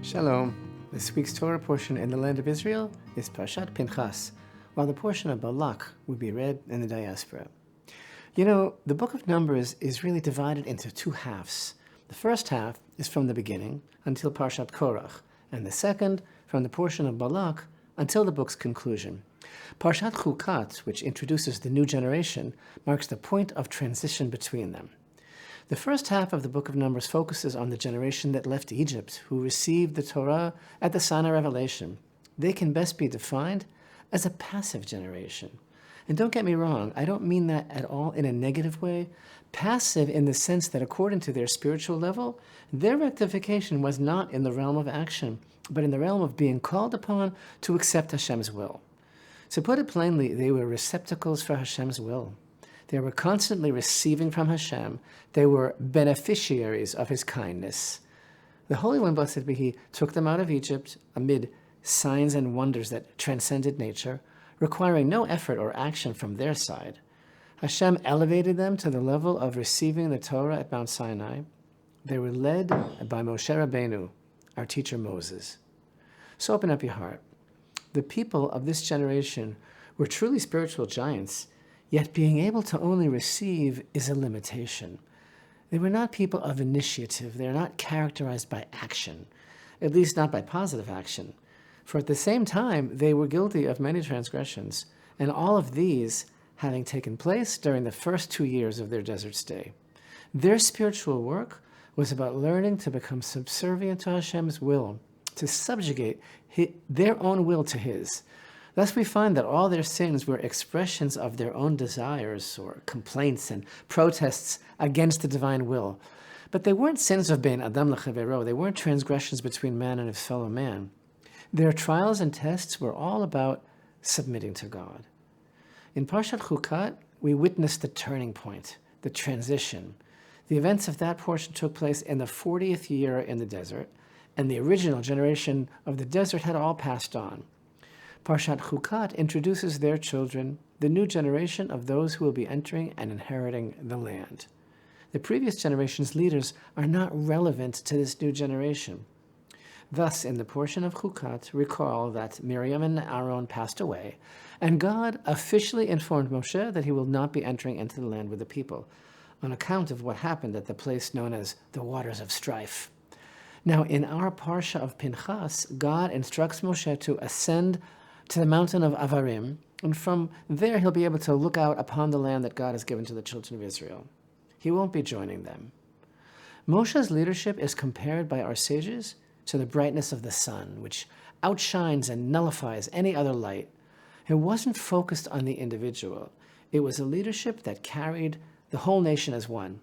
Shalom. This week's Torah portion in the land of Israel is Parashat Pinchas, while the portion of Balak will be read in the diaspora. You know, the book of Numbers is really divided into two halves. The first half is from the beginning until Parashat Korach, and the second from the portion of Balak until the book's conclusion. Parashat Chukat, which introduces the new generation, marks the point of transition between them. The first half of the book of Numbers focuses on the generation that left Egypt, who received the Torah at the Sinai revelation. They can best be defined as a passive generation. And don't get me wrong, I don't mean that at all in a negative way. Passive in the sense that according to their spiritual level, their rectification was not in the realm of action, but in the realm of being called upon to accept Hashem's will. To put it plainly, they were receptacles for Hashem's will. They were constantly receiving from Hashem. They were beneficiaries of his kindness. The Holy One, blessed be he, took them out of Egypt amid signs and wonders that transcended nature, requiring no effort or action from their side. Hashem elevated them to the level of receiving the Torah at Mount Sinai. They were led by Moshe Rabbeinu, our teacher Moses. So open up your heart. The people of this generation were truly spiritual giants, yet being able to only receive is a limitation. They were not people of initiative. They are not characterized by action, at least not by positive action. For at the same time, they were guilty of many transgressions, and all of these having taken place during the first 2 years of their desert stay. Their spiritual work was about learning to become subservient to Hashem's will, to subjugate their own will to his. Thus we find that all their sins were expressions of their own desires or complaints and protests against the divine will. But they weren't sins of bein adam lechavero. They weren't transgressions between man and his fellow man. Their trials and tests were all about submitting to God. In Parashat Chukat, we witnessed the turning point, the transition. The events of that portion took place in the 40th year in the desert, and the original generation of the desert had all passed on. Parashat Chukat introduces their children, the new generation of those who will be entering and inheriting the land. The previous generation's leaders are not relevant to this new generation. Thus, in the portion of Chukat, recall that Miriam and Aaron passed away, and God officially informed Moshe that he will not be entering into the land with the people, on account of what happened at the place known as the Waters of Strife. Now, in our Parsha of Pinchas, God instructs Moshe to ascend to the mountain of Avarim, and from there he'll be able to look out upon the land that God has given to the children of Israel. He won't be joining them. Moshe's leadership is compared by our sages to the brightness of the sun, which outshines and nullifies any other light. It wasn't focused on the individual. It was a leadership that carried the whole nation as one.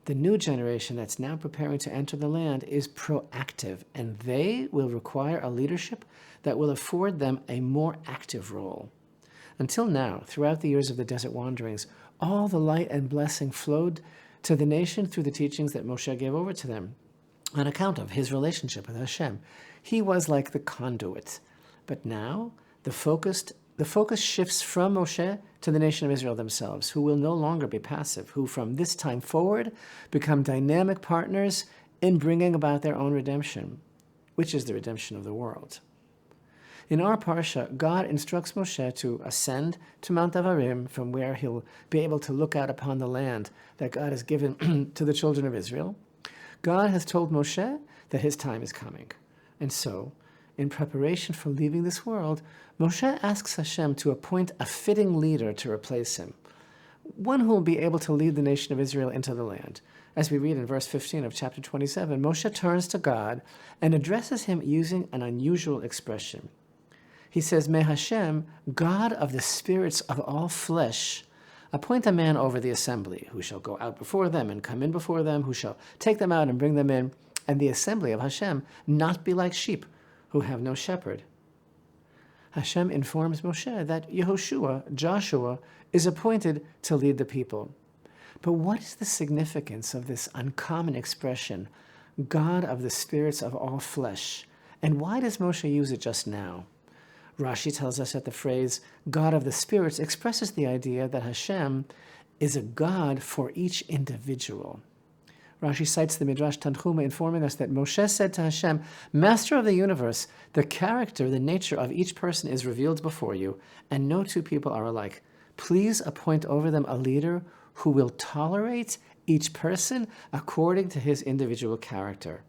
The new generation that's now preparing to enter the land is proactive, and they will require a leadership that will afford them a more active role. Until now, throughout the years of the desert wanderings, all the light and blessing flowed to the nation through the teachings that Moshe gave over to them on account of his relationship with Hashem. He was like the conduit. But now, the focus shifts from Moshe to the nation of Israel themselves, who will no longer be passive, who from this time forward become dynamic partners in bringing about their own redemption, which is the redemption of the world. In our Parsha, God instructs Moshe to ascend to Mount Avarim, from where he'll be able to look out upon the land that God has given to the children of Israel. God has told Moshe that his time is coming. And so, in preparation for leaving this world, Moshe asks Hashem to appoint a fitting leader to replace him, one who will be able to lead the nation of Israel into the land. As we read in verse 15 of chapter 27, Moshe turns to God and addresses him using an unusual expression. He says, "May Hashem, God of the spirits of all flesh, appoint a man over the assembly, who shall go out before them and come in before them, who shall take them out and bring them in, and the assembly of Hashem not be like sheep who have no shepherd." Hashem informs Moshe that Yehoshua, Joshua, is appointed to lead the people. But what is the significance of this uncommon expression, God of the spirits of all flesh? And why does Moshe use it just now? Rashi tells us that the phrase God of the spirits expresses the idea that Hashem is a God for each individual. Rashi cites the Midrash Tanchuma informing us that Moshe said to Hashem, Master of the universe, the character, the nature of each person is revealed before you, and no two people are alike. Please appoint over them a leader who will tolerate each person according to his individual character.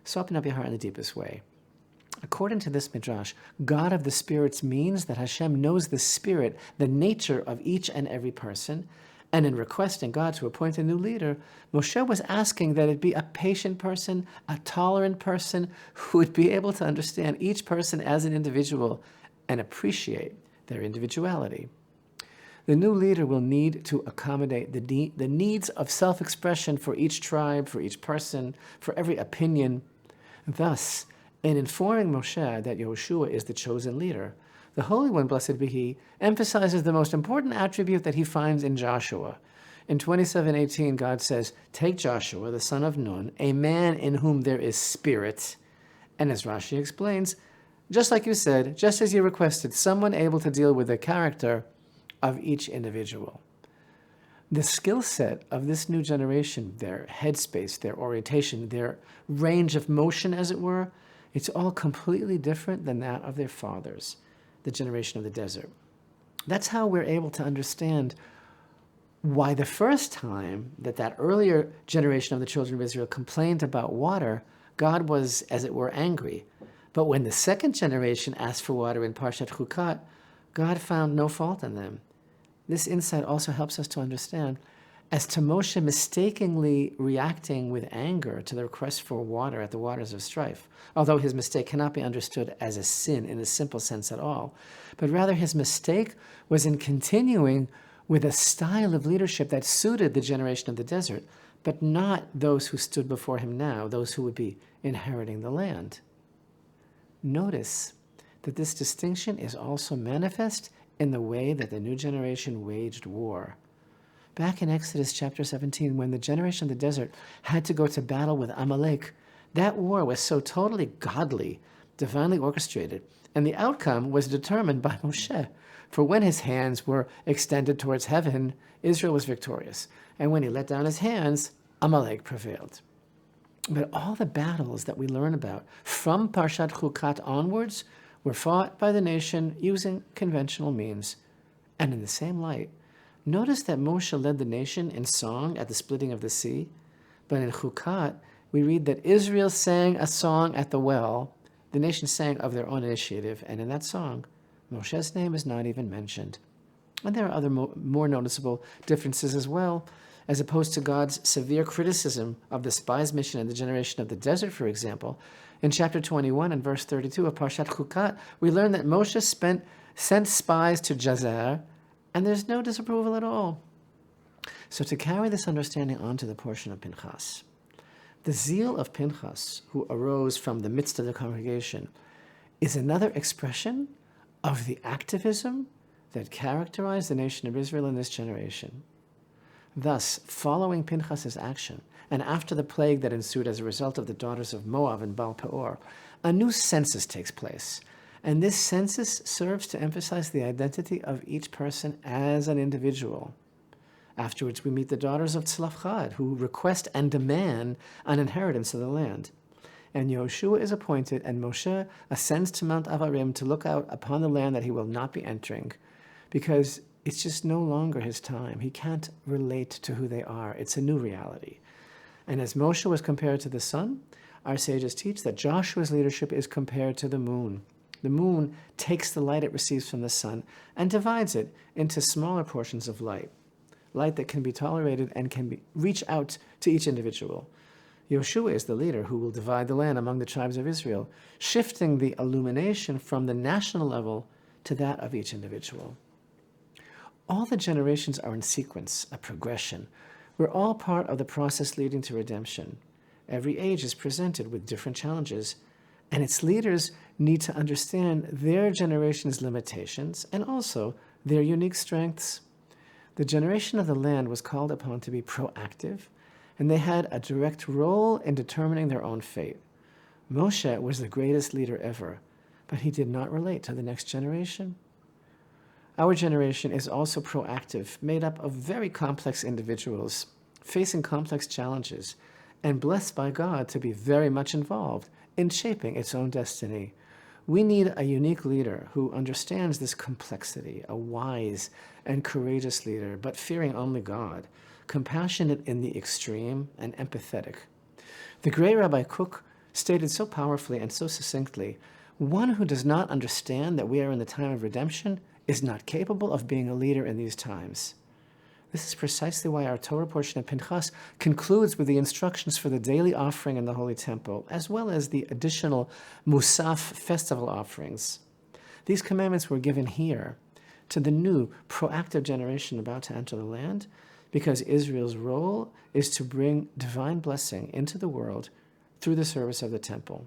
So open up your heart in the deepest way. According to this Midrash, God of the spirits means that Hashem knows the spirit, the nature of each and every person, and in requesting God to appoint a new leader, Moshe was asking that it be a patient person, a tolerant person, who would be able to understand each person as an individual and appreciate their individuality. The new leader will need to accommodate the needs of self-expression for each tribe, for each person, for every opinion. Thus, in informing Moshe that Yehoshua is the chosen leader, the Holy One, blessed be He, emphasizes the most important attribute that He finds in Joshua. In 27:18, God says, Take Joshua, the son of Nun, a man in whom there is spirit. And as Rashi explains, just like you said, just as you requested, someone able to deal with the character of each individual. The skill set of this new generation, their headspace, their orientation, their range of motion, as it were, it's all completely different than that of their fathers, the generation of the desert. That's how we're able to understand why the first time that earlier generation of the children of Israel complained about water, God was, as it were, angry. But when the second generation asked for water in Parashat Chukat, God found no fault in them. This insight also helps us to understand, as to Moshe mistakenly reacting with anger to the request for water at the waters of strife, although his mistake cannot be understood as a sin in a simple sense at all, but rather his mistake was in continuing with a style of leadership that suited the generation of the desert, but not those who stood before him now, those who would be inheriting the land. Notice that this distinction is also manifest in the way that the new generation waged war. Back in Exodus chapter 17, when the generation of the desert had to go to battle with Amalek, that war was so totally godly, divinely orchestrated, and the outcome was determined by Moshe. For when his hands were extended towards heaven, Israel was victorious. And when he let down his hands, Amalek prevailed. But all the battles that we learn about from Parashat Chukat onwards were fought by the nation using conventional means. And in the same light, notice that Moshe led the nation in song at the splitting of the sea. But in Chukat, we read that Israel sang a song at the well. The nation sang of their own initiative, and in that song, Moshe's name is not even mentioned. And there are other more noticeable differences as well, as opposed to God's severe criticism of the spies' mission in the generation of the desert, for example. In chapter 21 and verse 32 of Parashat Chukat, we learn that Moshe sent spies to Jazer, and there's no disapproval at all. So to carry this understanding on to the portion of Pinchas, the zeal of Pinchas, who arose from the midst of the congregation, is another expression of the activism that characterized the nation of Israel in this generation. Thus, following Pinchas's action, and after the plague that ensued as a result of the daughters of Moab and Baal Peor, a new census takes place. And this census serves to emphasize the identity of each person as an individual. Afterwards, we meet the daughters of Tzlafchad, who request and demand an inheritance of the land. And Yehoshua is appointed, and Moshe ascends to Mount Avarim to look out upon the land that he will not be entering, because it's just no longer his time. He can't relate to who they are. It's a new reality. And as Moshe was compared to the sun, our sages teach that Joshua's leadership is compared to the moon. The moon takes the light it receives from the sun and divides it into smaller portions of light that can be tolerated and can reach out to each individual. Yehoshua is the leader who will divide the land among the tribes of Israel, shifting the illumination from the national level to that of each individual. All the generations are in sequence, a progression. We're all part of the process leading to redemption. Every age is presented with different challenges, and its leaders need to understand their generation's limitations and also their unique strengths. The generation of the land was called upon to be proactive, and they had a direct role in determining their own fate. Moshe was the greatest leader ever, but he did not relate to the next generation. Our generation is also proactive, made up of very complex individuals. facing complex challenges, and blessed by God to be very much involved in shaping its own destiny. We need a unique leader who understands this complexity, a wise and courageous leader, but fearing only God, compassionate in the extreme and empathetic. The great Rabbi Kook stated so powerfully and so succinctly, one who does not understand that we are in the time of redemption is not capable of being a leader in these times. This is precisely why our Torah portion of Pinchas concludes with the instructions for the daily offering in the Holy Temple, as well as the additional Musaf festival offerings. These commandments were given here to the new, proactive generation about to enter the land, because Israel's role is to bring divine blessing into the world through the service of the temple.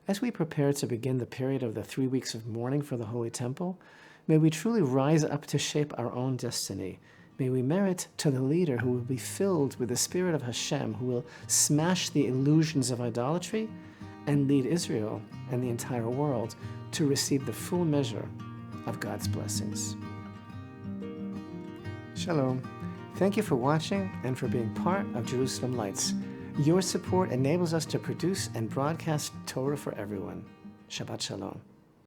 As we prepare to begin the period of the 3 weeks of mourning for the Holy Temple, may we truly rise up to shape our own destiny. May we merit to the leader who will be filled with the Spirit of Hashem, who will smash the illusions of idolatry and lead Israel and the entire world to receive the full measure of God's blessings. Shalom. Thank you for watching and for being part of Jerusalem Lights. Your support enables us to produce and broadcast Torah for everyone. Shabbat Shalom.